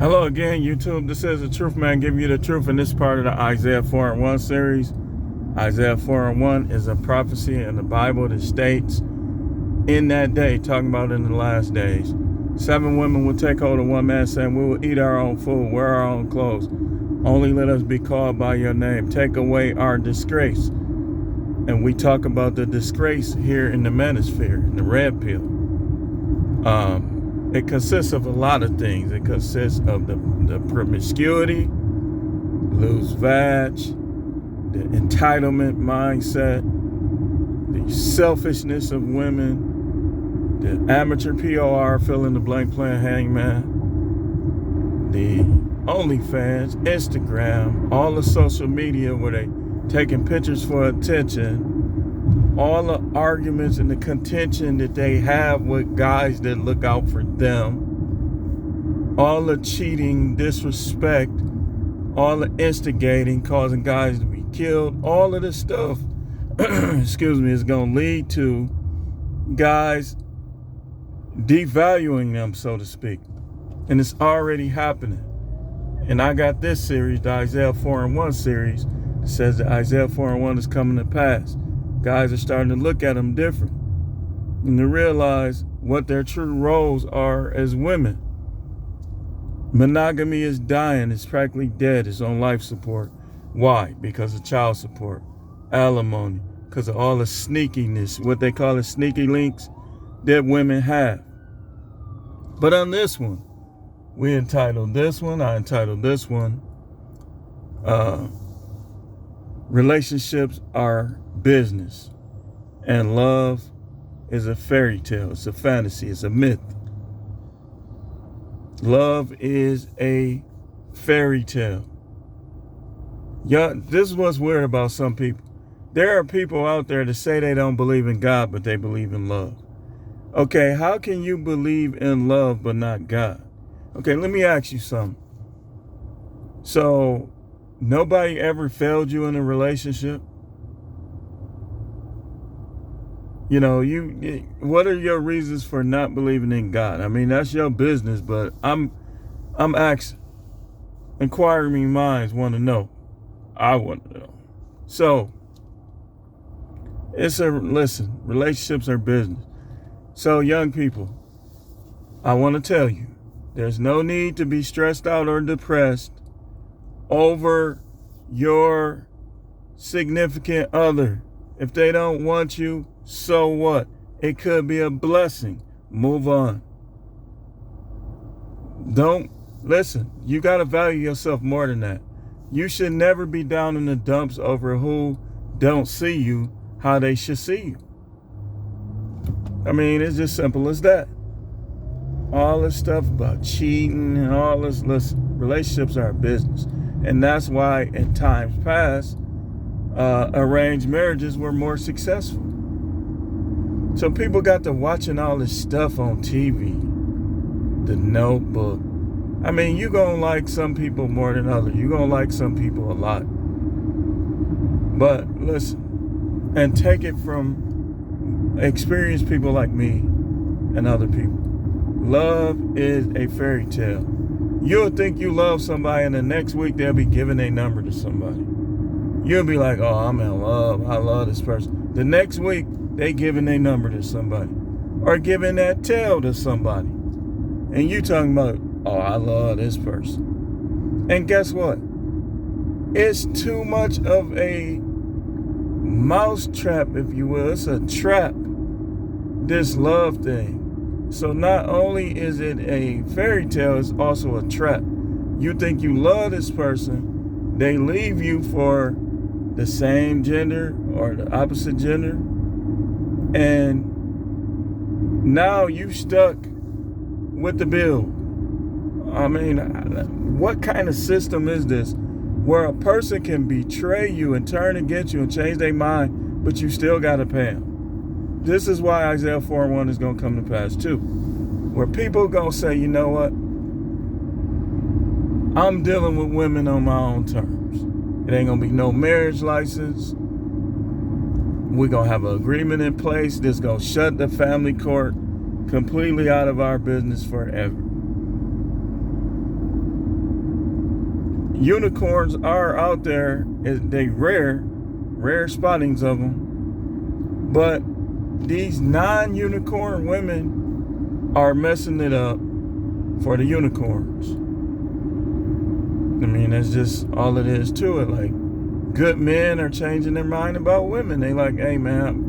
Hello again, YouTube. This is the Truth Man giving you the truth in this part of the Isaiah 4 and 1 series. Isaiah 4 and 1 is a prophecy in the Bible that states, in that day, talking about in the last days, 7 women will take hold of one man, saying, we will eat our own food, wear our own clothes. Only let us be called by your name. Take away our disgrace. And we talk about the disgrace here in the manosphere, in the red pill. It consists of a lot of things. It consists of the promiscuity, loose vag, the entitlement mindset, the selfishness of women, the amateur POR, fill in the blank playing hangman, the OnlyFans, Instagram, all the social media where they taking pictures for attention, all the arguments and the contention that they have with guys that look out for them, all the cheating, disrespect, all the instigating, causing guys to be killed, all of this stuff, excuse me, is going to lead to guys devaluing them, so to speak. And it's already happening. And I got this series, the Isaiah 4 and 1 series, that says that Isaiah 4 and 1 is coming to pass. Guys are starting to look at them different and to realize what their true roles are as women. Monogamy is dying. It's practically dead. It's on life support. Why? Because of child support, alimony, because of all the sneakiness, what they call the sneaky links that women have. But on this one, I entitled this one, relationships are business, and love is a fairy tale. It's a fantasy. It's a myth. Love is a fairy tale. Yeah, this is what's weird about some people. There are people out there that say they don't believe in God, but they believe in love. Okay, how can you believe in love but not God? Okay, let me ask you something. So, nobody ever failed you in a relationship? You know, what are your reasons for not believing in God? I mean, that's your business, but I'm asking. Inquiring minds want to know. I want to know. So, listen, relationships are business. So, young people, I want to tell you, there's no need to be stressed out or depressed over your significant other. If they don't want you, so what? It could be a blessing. Move on. Listen, you got to value yourself more than that. You should never be down in the dumps over who don't see you how they should see you. I mean, it's just simple as that. All this stuff about cheating and all this, listen, relationships are a business. And that's why in times past, arranged marriages were more successful. So people got to watching all this stuff on TV. The Notebook. I mean, you're going to like some people more than others. You're going to like some people a lot. But listen, and take it from experienced people like me and other people. Love is a fairy tale. You'll think you love somebody and the next week they'll be giving their number to somebody. You'll be like, oh, I'm in love. I love this person. The next week, they giving their number to somebody. Or giving that tale to somebody. And you talking about, oh, I love this person. And guess what? It's too much of a mousetrap, if you will. It's a trap. This love thing. So not only is it a fairy tale, it's also a trap. You think you love this person. They leave you for the same gender or the opposite gender, and now you stuck with the bill. I mean, what kind of system is this where a person can betray you and turn against you and change their mind, but you still got to pay them? This is why Isaiah 4 and 1 is going to come to pass too, where people going to say, you know what, I'm dealing with women on my own terms. It ain't going to be no marriage license. We're going to have an agreement in place that's going to shut the family court completely out of our business forever. unicorns are out there. They rare spottings of them. But these non-unicorn women are messing it up for the unicorns. I mean, that's just all it is to it. Like, good men are changing their mind about women. They like, hey man,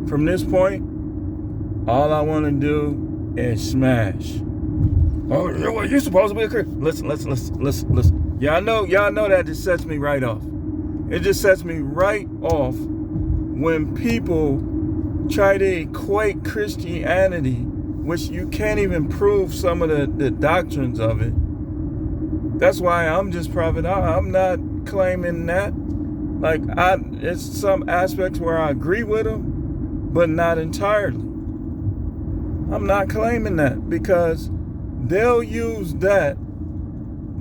from this point, all I want to do is smash. Oh, you know what? You're supposed to be a Christian. Listen. Y'all know that just sets me right off. It just sets me right off when people try to equate Christianity, which you can't even prove some of the doctrines of it. That's why I'm just private. I'm not claiming that. Like, it's some aspects where I agree with them, but not entirely. I'm not claiming that because they'll use that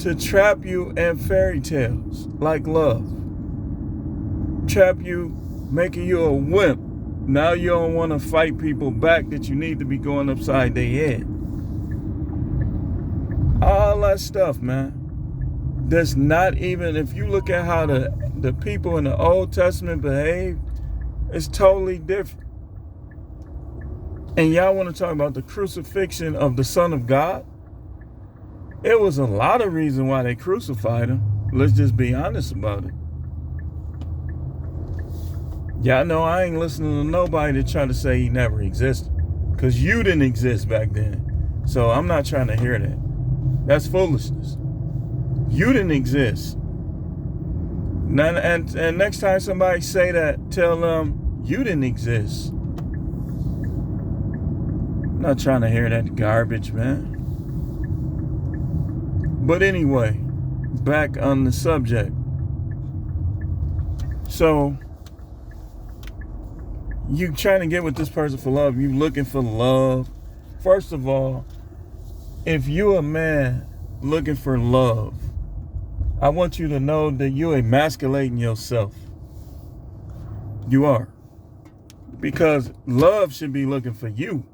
to trap you in fairy tales like love. Trap you, making you a wimp. Now you don't want to fight people back that you need to be going upside their head. All that stuff, man. That's not even, if you look at how the people in the Old Testament behaved, it's totally different. And y'all want to talk about the crucifixion of the Son of God? It was a lot of reasons why they crucified him. Let's just be honest about it. Y'all know I ain't listening to nobody that try to say he never existed. Because you didn't exist back then. So I'm not trying to hear that. That's foolishness. You didn't exist. And next time somebody say that, tell them you didn't exist. I'm not trying to hear that garbage, man. But anyway, back on the subject. So, you trying to get with this person for love. You looking for love. First of all, if you a man looking for love, I want you to know that you're emasculating yourself. You are. Because love should be looking for you.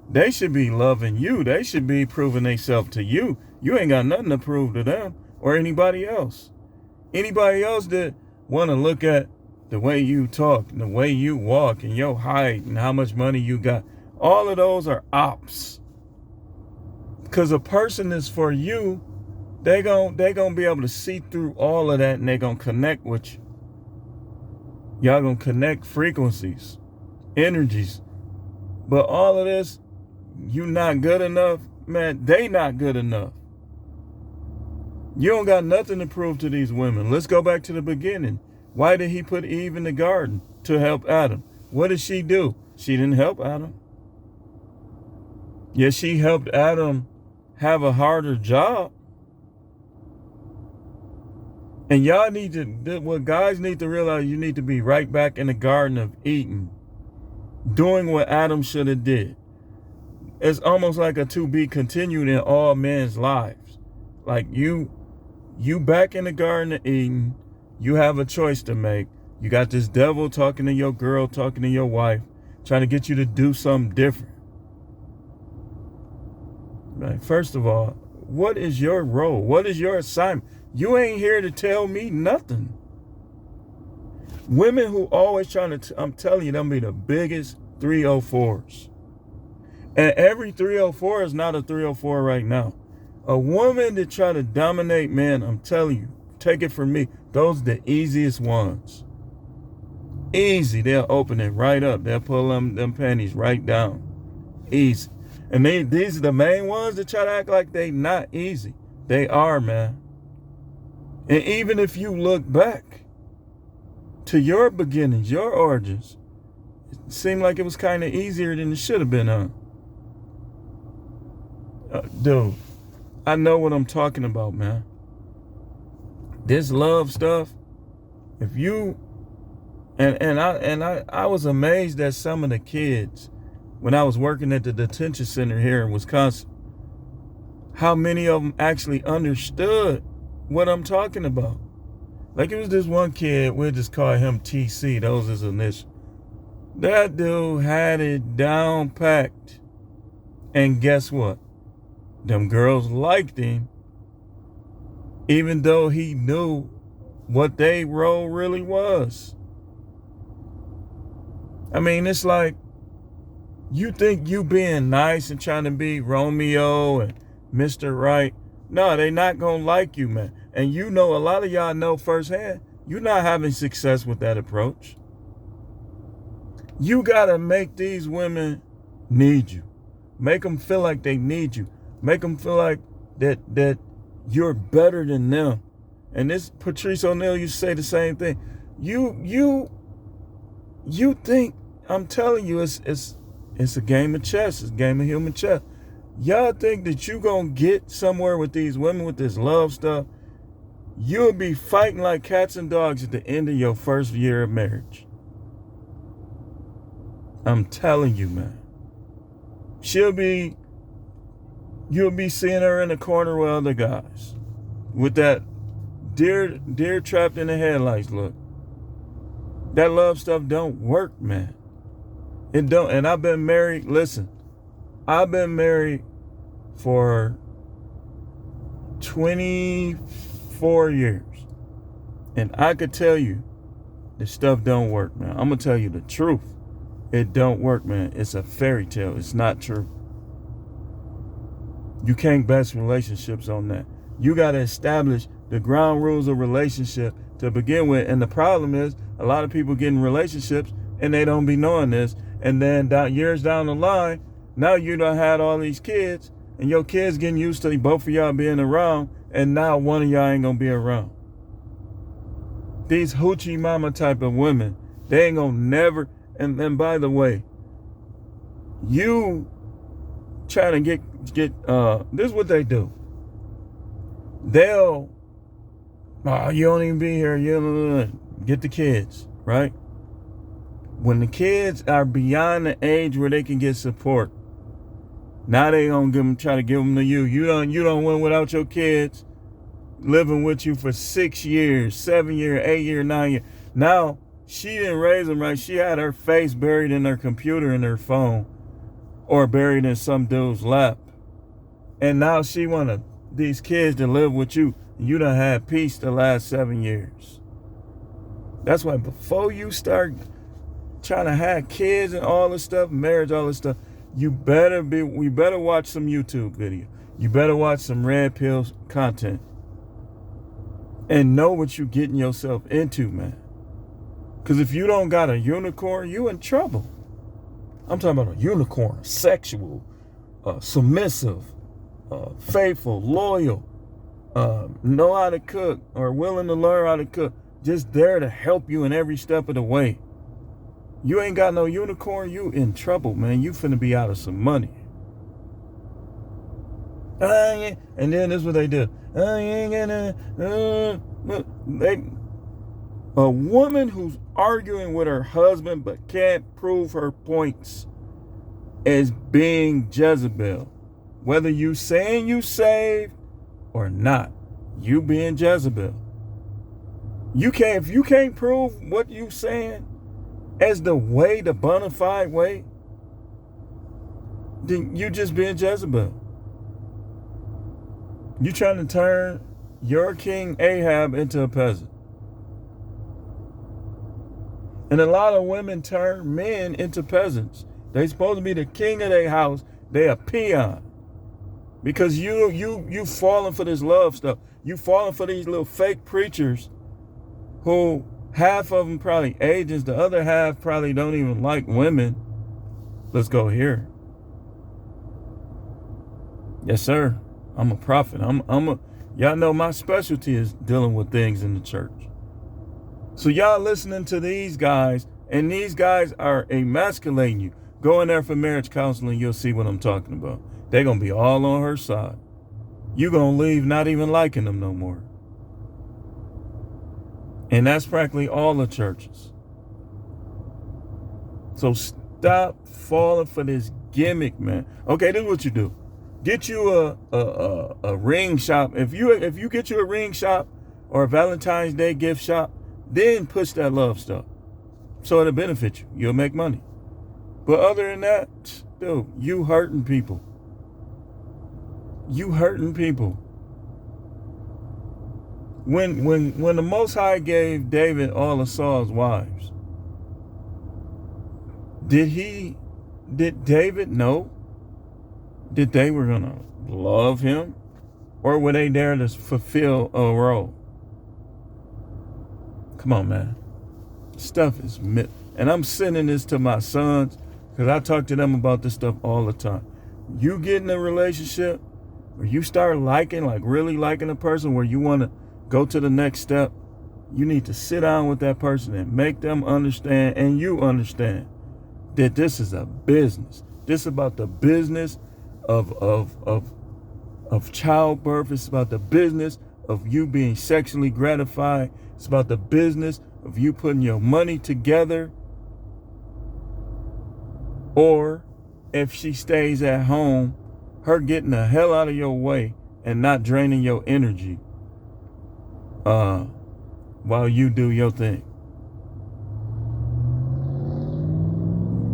They should be loving you. They should be proving themselves to you. You ain't got nothing to prove to them or anybody else. Anybody else that want to look at the way you talk, and the way you walk, and your height, and how much money you got, all of those are ops. Because a person is for you, they gonna be able to see through all of that, and they gonna connect with you. Y'all gonna connect frequencies, energies. But all of this, you not good enough, man, they not good enough. You don't got nothing to prove to these women. Let's go back to the beginning. Why did he put Eve in the garden? To help Adam. What did she do? She didn't help Adam. Yes, she helped Adam have a harder job. And y'all need to, what guys need to realize, you need to be right back in the Garden of Eden, doing what Adam should have did. It's almost like a to be continued in all men's lives. Like you back in the Garden of Eden, you have a choice to make. You got this devil talking to your girl, talking to your wife, trying to get you to do something different. Right. First of all, what is your role? What is your assignment? You ain't here to tell me nothing. Women who always trying to, I'm telling you, them be the biggest 304s. And every 304 is not a 304 right now. A woman that try to dominate men, I'm telling you, take it from me, those are the easiest ones. Easy. They'll open it right up. They'll pull them panties right down. Easy. And these are the main ones that try to act like they not easy. They are, man. And even if you look back to your beginnings, your origins, it seemed like it was kind of easier than it should have been, huh? Dude, I know what I'm talking about, man. This love stuff, if you, I was amazed at some of the kids when I was working at the detention center here in Wisconsin, how many of them actually understood what I'm talking about. Like, it was this one kid, we'll just call him TC, those his initials. That dude had it down packed. And guess what? Them girls liked him. even though he knew what their role really was. I mean, it's like, you think you being nice and trying to be Romeo and Mr. Right. No, they not going to like you, man. And you know, a lot of y'all know firsthand, you're not having success with that approach. You got to make these women need you. Make them feel like they need you. Make them feel like that you're better than them. And this Patrice O'Neal, you say the same thing. You think, I'm telling you, it's a game of chess. It's a game of human chess. Y'all think that you gonna get somewhere with these women with this love stuff. You'll be fighting like cats and dogs at the end of your first year of marriage. I'm telling you, man. You'll be seeing her in the corner with other guys. With that deer trapped in the headlights look. That love stuff don't work, man. It don't. And I've been married, listen, I've been married for 24 years. And I could tell you, this stuff don't work, man. I'm going to tell you the truth. It don't work, man. It's a fairy tale. It's not true. You can't base relationships on that. You got to establish the ground rules of relationship to begin with. And the problem is, a lot of people get in relationships and they don't be knowing this. And then years down the line, now you done had all these kids and your kids getting used to both of y'all being around, and now one of y'all ain't gonna be around. These hoochie mama type of women, they ain't gonna never, and by the way, you trying to get this is what they do. They'll, oh, you don't even be here, you get the kids, right? When the kids are beyond the age where they can get support, now they gonna try to give them to you. You don't win without your kids living with you for 6 years, 7 years, 8 years, 9 years. Now she didn't raise them right. She had her face buried in her computer and her phone, or buried in some dude's lap. And now she wanted these kids to live with you. You done had peace the last 7 years. That's why before you start trying to have kids and all this stuff, marriage, all this stuff, we better watch some YouTube video. You better watch some red pill content. And know what you're getting yourself into, man. Because if you don't got a unicorn, you in trouble. I'm talking about a unicorn, sexual, submissive, faithful, loyal, know how to cook, or willing to learn how to cook. Just there to help you in every step of the way. You ain't got no unicorn, you in trouble, man. You finna be out of some money. And then this is what they do. A woman who's arguing with her husband but can't prove her points is being Jezebel. Whether you saying you saved or not, you being Jezebel. If you can't prove what you saying as the way, the bona fide way, then you just being Jezebel. You trying to turn your king Ahab into a peasant. And a lot of women turn men into peasants. They supposed to be the king of their house. They a peon. Because you falling for this love stuff. You falling for these little fake preachers who half of them probably agents, the other half probably don't even like women. Let's go here. Yes, sir. I'm a prophet. Y'all know my specialty is dealing with things in the church. So y'all listening to these guys, and these guys are emasculating you. Go in there for marriage counseling, you'll see what I'm talking about. They're going to be all on her side. You're going to leave not even liking them no more. And that's practically all the churches. So stop falling for this gimmick, man. Okay, this is what you do. Get you a ring shop. If you get you a ring shop or a Valentine's Day gift shop, then push that love stuff. So it'll benefit you. You'll make money. But other than that, dude, you hurting people. You hurting people. When the Most High gave David all of Saul's wives, did David know that they were gonna love him, or were they there to fulfill a role? Come on, man. Stuff is myth. And I'm sending this to my sons because I talk to them about this stuff all the time. You get in a relationship where you start liking, like really liking a person, where you want to go to the next step, you need to sit down with that person and make them understand, and you understand, that this is a business. This is about the business of childbirth. It's about the business of you being sexually gratified. It's about the business of you putting your money together. Or if she stays at home, her getting the hell out of your way and not draining your energy while you do your thing.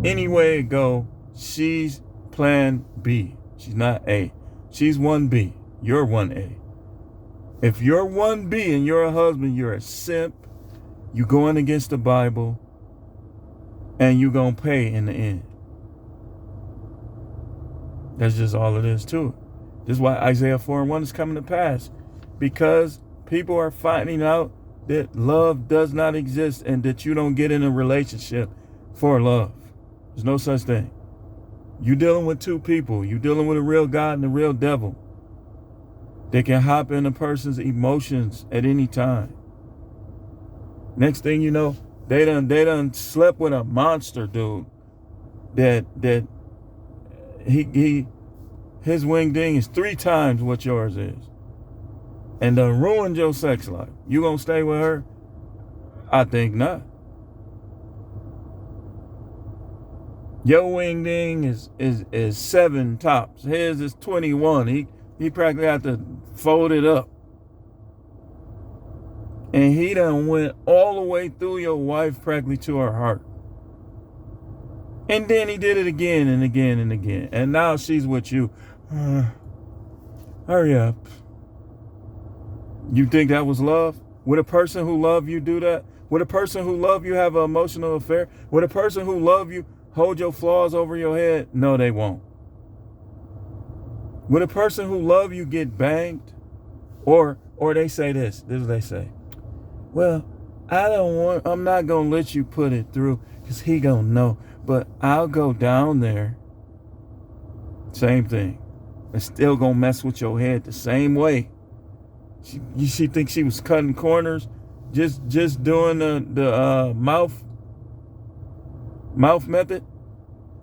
Anyway it go, she's plan B. She's not A. She's 1B. You're 1A. If you're 1B and you're a husband, you're a simp. You going against the Bible, and you gonna pay in the end. That's just all it is to it. This is why Isaiah 4:1 is coming to pass. Because people are finding out that love does not exist and that you don't get in a relationship for love. There's no such thing. You dealing with two people. You dealing with a real God and a real devil. They can hop in a person's emotions at any time. Next thing you know, they done slept with a monster dude that his wing ding is 3 times what yours is, and done ruined your sex life. You gonna stay with her? I think not. Your wing ding is 7 tops. His is 21. He practically had to fold it up. And he done went all the way through your wife practically to her heart. And then he did it again and again and again. And now she's with you. Hurry up. You think that was love? Would a person who love you do that? Would a person who love you have an emotional affair? Would a person who love you hold your flaws over your head? No, they won't. Would a person who love you get banged? Or they say this. This is what they say. Well, I'm not going to let you put it through because he going to know. But I'll go down there. Same thing. And still going to mess with your head the same way. She thinks she was cutting corners. Just doing the mouth method.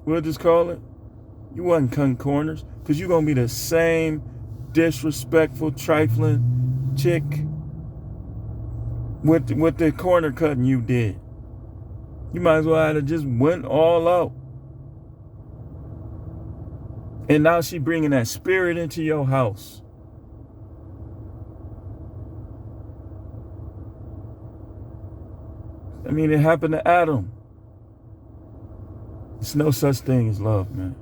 We'll just call it. You wasn't cutting corners. Because you're going to be the same disrespectful, trifling chick with the corner cutting you did. You might as well have just went all out. And now she bringing that spirit into your house. I mean, it happened to Adam. There's no such thing as love, man.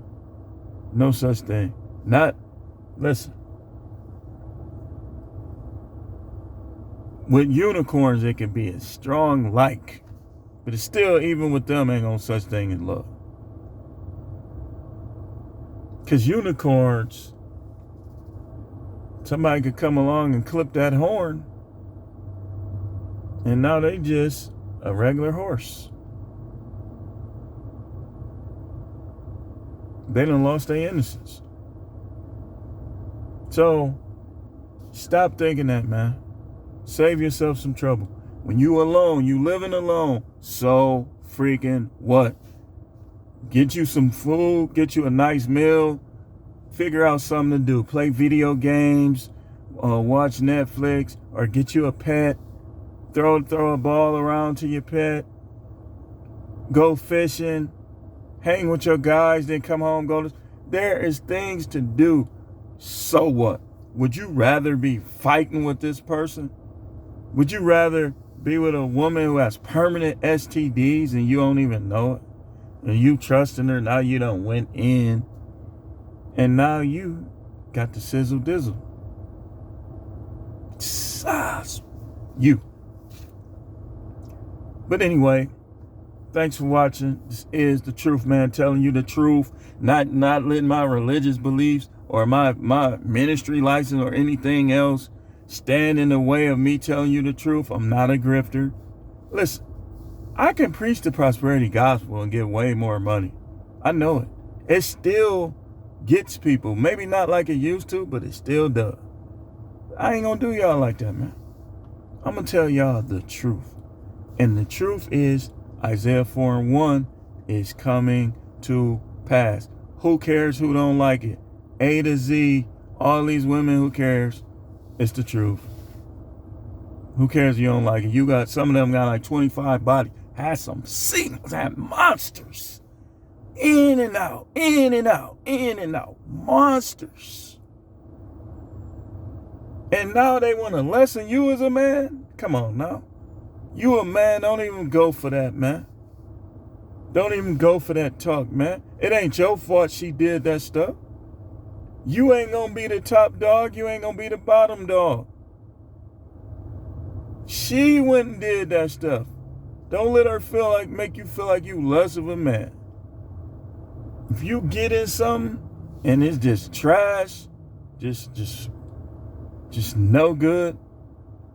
No such thing. Listen. With unicorns, it can be a strong like. But it's still, even with them, ain't no such thing as love. Because unicorns, somebody could come along and clip that horn, and now they just a regular horse. They done lost their innocence. So, stop thinking that, man. Save yourself some trouble. When you alone, you living alone, so freaking what? Get you some food, get you a nice meal, figure out something to do. Play video games, watch Netflix, or get you a pet. Throw a ball around to your pet. Go fishing. Hang with your guys, then come home, there is things to do. So what? Would you rather be fighting with this person? Would you rather be with a woman who has permanent STDs and you don't even know it? And you trusting her, now you done went in. And now you got the sizzle dizzle. You. But anyway, thanks for watching. This is the Truth Man, telling you the truth, not letting my religious beliefs or my ministry license or anything else stand in the way of me telling you the truth. I'm not a grifter. Listen, I can preach the prosperity gospel and get way more money. I know it. It still gets people. Maybe not like it used to, but it still does. I ain't gonna do y'all like that, man. I'm gonna tell y'all the truth. And the truth is Isaiah 4:1 is coming to pass. Who cares who don't like it? A to Z, all these women, who cares? It's the truth. Who cares if you don't like it? You got, some of them got like 25 bodies. Had some sequels, had monsters. In and out, in and out, in and out. Monsters. And now they want to lessen you as a man? Come on now. You a man, don't even go for that, man. Don't even go for that talk, man. It ain't your fault she did that stuff. You ain't gonna be the top dog. You ain't gonna be the bottom dog. She went and did that stuff. Don't let her make you feel like you less of a man. If you get in something and it's just trash, just no good,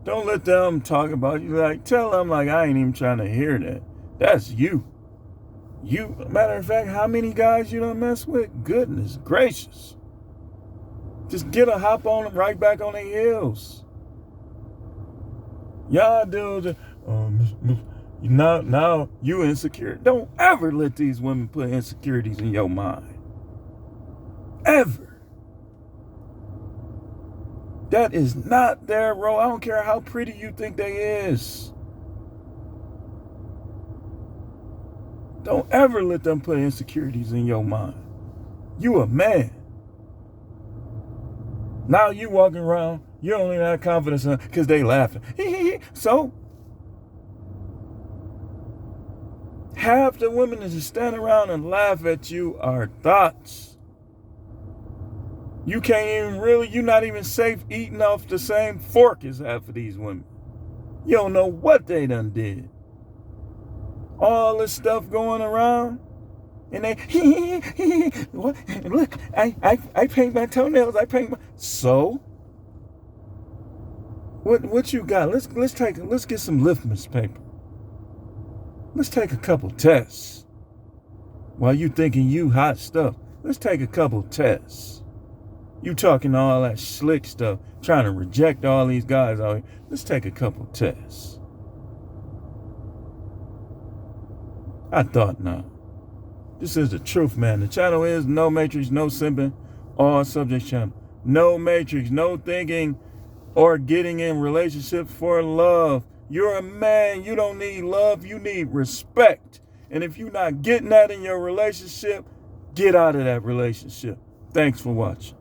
don't let them talk about you. Like, tell them like, I ain't even trying to hear that. That's you. You, matter of fact, how many guys you done mess with? Goodness gracious. Just get a hop on them right back on their heels. Y'all dudes, now you insecure. Don't ever let these women put insecurities in your mind. Ever. That is not their role. I don't care how pretty you think they is. Don't ever let them put insecurities in your mind. You a man. Now you walking around, you don't even have confidence in because they laughing. So, half the women that just stand around and laugh at you are thoughts. You can't even you're not even safe eating off the same fork as half of these women. You don't know what they done did. All this stuff going around, and they, what? Look, I paint my toenails, so? What you got? Let's get some litmus paper. Let's take a couple tests. While you thinking you hot stuff, let's take a couple tests. You talking all that slick stuff, trying to reject all these guys out here. Let's take a couple tests. I thought not. This is the Truth Man. The channel is no matrix, no simping, all subject channel. No matrix, no thinking or getting in relationships for love. You're a man. You don't need love. You need respect. And if you're not getting that in your relationship, get out of that relationship. Thanks for watching.